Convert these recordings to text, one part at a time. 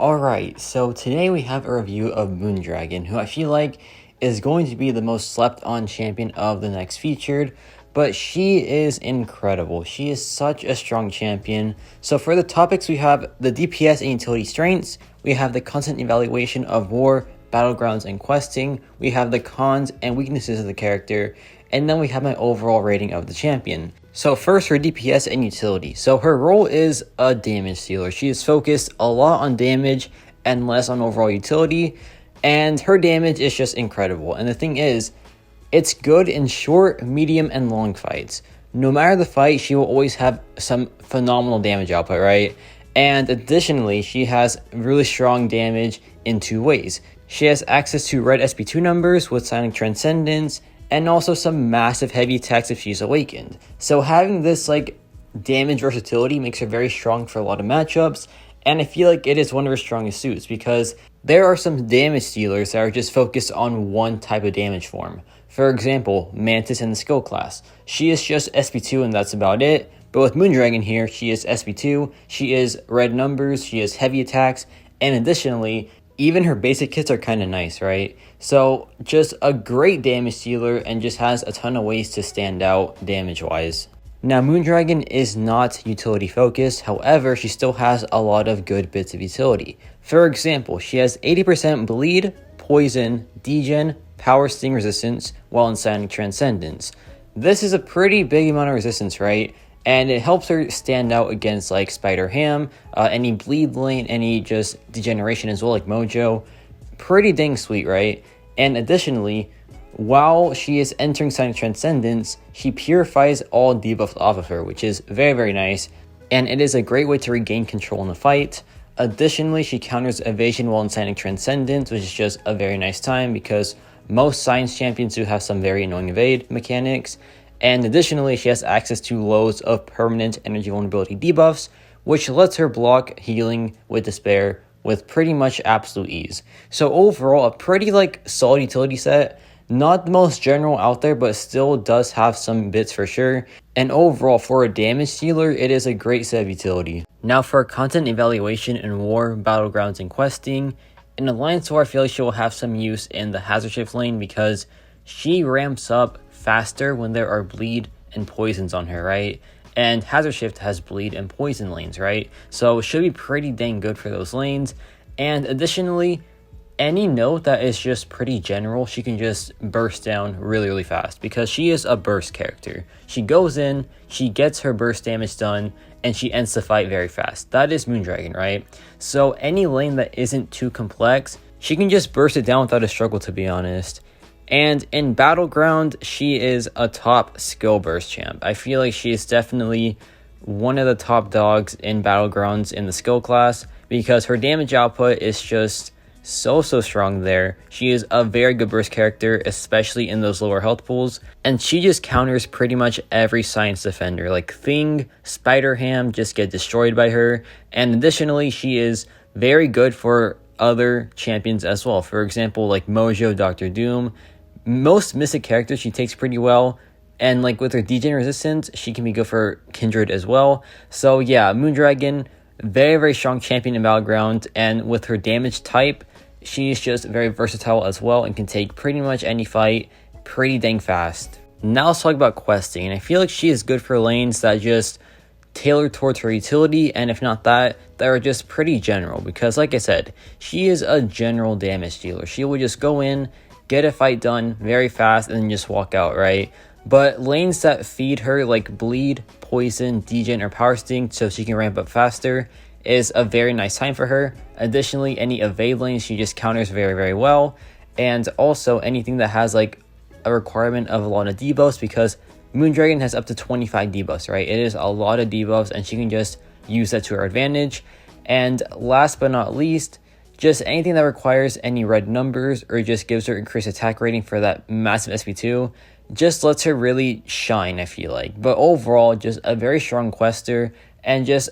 Alright, so today we have a review of Moondragon, who I feel like is going to be the most slept on champion of the next featured, but she is incredible. She is such a strong champion. So for the topics, we have the DPS and utility strengths, we have the content evaluation of war, battlegrounds, and questing, we have the cons and weaknesses of the character, and then we have my overall rating of the champion. So first, her DPS and utility. So her role is a damage dealer. She is focused a lot on damage and less on overall utility, and her damage is just incredible. And the thing is, it's good in short, medium, and long fights. No matter the fight, she will always have some phenomenal damage output, right? And additionally, she has really strong damage in two ways. She has access to red SP2 numbers with Silent Transcendence, and also some massive heavy attacks if she's awakened. So having this damage versatility makes her very strong for a lot of matchups, and I feel like it is one of her strongest suits because there are some damage dealers that are just focused on one type of damage form. For example, Mantis in the skill class. She is just SP2 and that's about it, but with Moondragon here, she is SP2, she is red numbers, she has heavy attacks, and additionally, even her basic kits are kind of nice, right? So just a great damage dealer and just has a ton of ways to stand out damage-wise. Now, Moondragon is not utility focused, however, she still has a lot of good bits of utility. For example, she has 80% bleed, poison, degen, power sting resistance, while in Silent Transcendence. This is a pretty big amount of resistance, right? And it helps her stand out against Spider Ham, any bleed lane, any just degeneration as well, like Mojo. Pretty dang sweet, right? And additionally, while she is entering Silent Transcendence, she purifies all debuffs off of her, which is very, very nice. And it is a great way to regain control in the fight. Additionally, she counters evasion while in Silent Transcendence, which is just a very nice time because most science champions do have some very annoying evade mechanics. And additionally, she has access to loads of permanent energy vulnerability debuffs, which lets her block healing with despair with pretty much absolute ease. So overall, a pretty solid utility set. Not the most general out there, but still does have some bits for sure. And overall, for a damage dealer, it is a great set of utility. Now for content evaluation in war, battlegrounds, and questing. In Alliance War, I feel like she will have some use in the hazard shift lane because she ramps up faster when there are bleed and poisons on her, right? And hazard shift has bleed and poison lanes, right? So it should be pretty dang good for those lanes. And additionally, any note that is just pretty general, she can just burst down really, really fast because she is a burst character. She goes in, she gets her burst damage done, and she ends the fight very fast. That is Moondragon, right? So any lane that isn't too complex, she can just burst it down without a struggle, to be honest. And in Battleground, she is a top skill burst champ. I feel like she is definitely one of the top dogs in Battlegrounds in the skill class because her damage output is just so strong there. She is a very good burst character, especially in those lower health pools. And she just counters pretty much every science defender. Like Thing, Spider Ham just get destroyed by her. And additionally, she is very good for other champions as well. For example, like Mojo, Dr. Doom. Most Mystic characters she takes pretty well, and with her degen resistance, she can be good for Kindred as well. So yeah, Moondragon, very, very strong champion in Battleground, and with her damage type, she's just very versatile as well and can take pretty much any fight pretty dang fast. Now let's talk about questing, and I feel like she is good for lanes that just tailor towards her utility, and if not that are just pretty general, because like I said, she is a general damage dealer. She will just go in, get a fight done very fast, and then just walk out, right? But lanes that feed her like bleed, poison, degen, or power sting so she can ramp up faster is a very nice time for her. Additionally, any evade lanes she just counters very, very well. And also anything that has a requirement of a lot of debuffs, because Moondragon has up to 25 debuffs, right? It is a lot of debuffs and she can just use that to her advantage. And last but not least, just anything that requires any red numbers or just gives her increased attack rating for that massive SP2 just lets her really shine, I feel like. But overall, just a very strong quester and just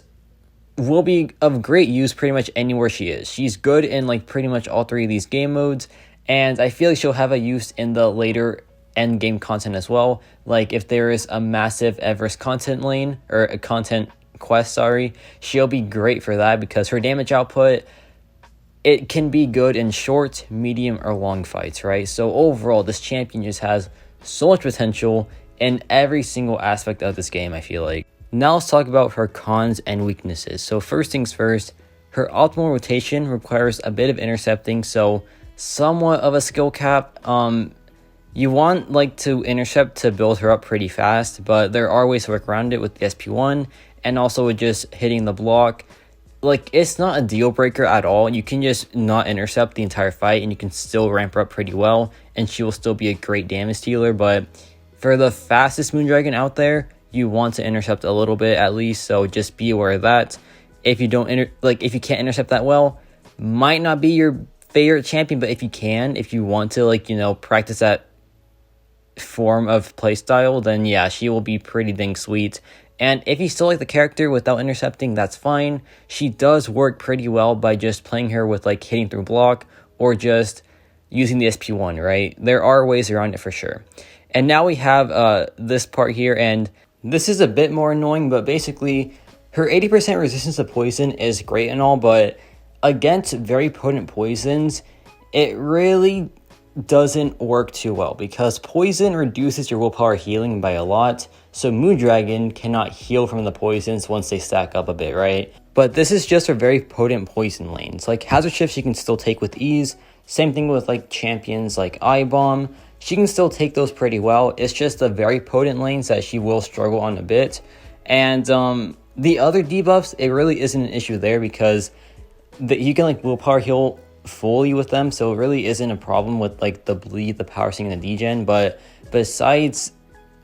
will be of great use pretty much anywhere she is. She's good in pretty much all three of these game modes, and I feel like she'll have a use in the later end game content as well. Like if there is a massive Everest content lane or a content quest, she'll be great for that because her damage output it can be good in short, medium, or long fights, right? So overall, this champion just has so much potential in every single aspect of this game, I feel like. Now let's talk about her cons and weaknesses. So first things first, her optimal rotation requires a bit of intercepting, so somewhat of a skill cap. You want like to intercept to build her up pretty fast, but there are ways to work around it with the SP1 and also with just hitting the block. Like, it's not a deal breaker at all. You can just not intercept the entire fight and you can still ramp her up pretty well, and she will still be a great damage dealer. But for the fastest Moondragon out there, you want to intercept a little bit at least, so just be aware of that. If you don't if you can't intercept that well, might not be your favorite champion, but if you want to practice that form of playstyle, then yeah, she will be pretty dang sweet. And if you still like the character without intercepting, that's fine. She does work pretty well by just playing her with like hitting through block or just using the SP1, right? There are ways around it for sure. And now we have this part here, and this is a bit more annoying, but basically her 80% resistance to poison is great and all, but against very potent poisons, it really doesn't work too well because poison reduces your willpower healing by a lot, so Moondragon cannot heal from the poisons once they stack up a bit, right? But this is just a very potent poison lanes. Like hazard shift she can still take with ease, same thing with like champions like I-Bomb, she can still take those pretty well. It's just the very potent lanes that she will struggle on a bit. And the other debuffs, it really isn't an issue there because you can like willpower heal fully with them, so it really isn't a problem with like the bleed, the power sing, and the degen. But besides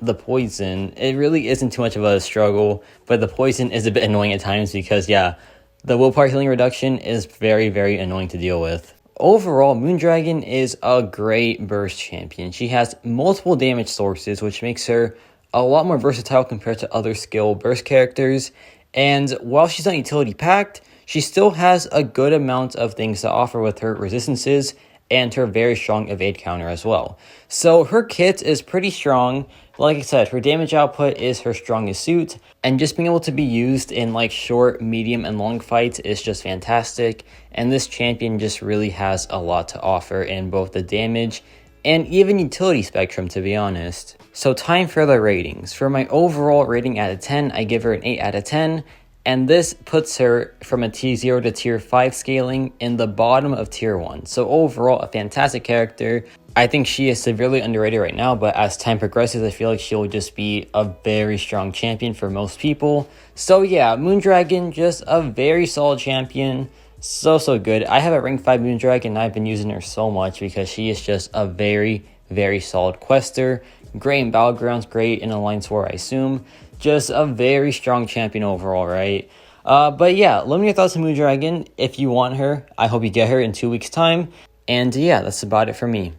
the poison, it really isn't too much of a struggle, but the poison is a bit annoying at times because yeah, the willpower healing reduction is very, very annoying to deal with. Overall, Moondragon is a great burst champion. She has multiple damage sources, which makes her a lot more versatile compared to other skill burst characters. And while she's not utility packed, she still has a good amount of things to offer with her resistances and her very strong evade counter as well. So her kit is pretty strong. Like I said, her damage output is her strongest suit, and just being able to be used in like short, medium, and long fights is just fantastic. And this champion just really has a lot to offer in both the damage and even utility spectrum, to be honest. So time for the ratings. For my overall rating out of 10, I give her an 8 out of 10. And this puts her from a tier 0 to tier 5 scaling in the bottom of tier 1. So overall, a fantastic character. I think she is severely underrated right now, but as time progresses, I feel like she'll just be a very strong champion for most people. So yeah, Moondragon, just a very solid champion. So good. I have a rank 5 Moondragon, and I've been using her so much because she is just a very, very solid quester. Great in Battlegrounds, great in Alliance War, I assume. Just a very strong champion overall, right? But yeah, let me know your thoughts on Moondragon. If you want her, I hope you get her in 2 weeks' time. And yeah, that's about it for me.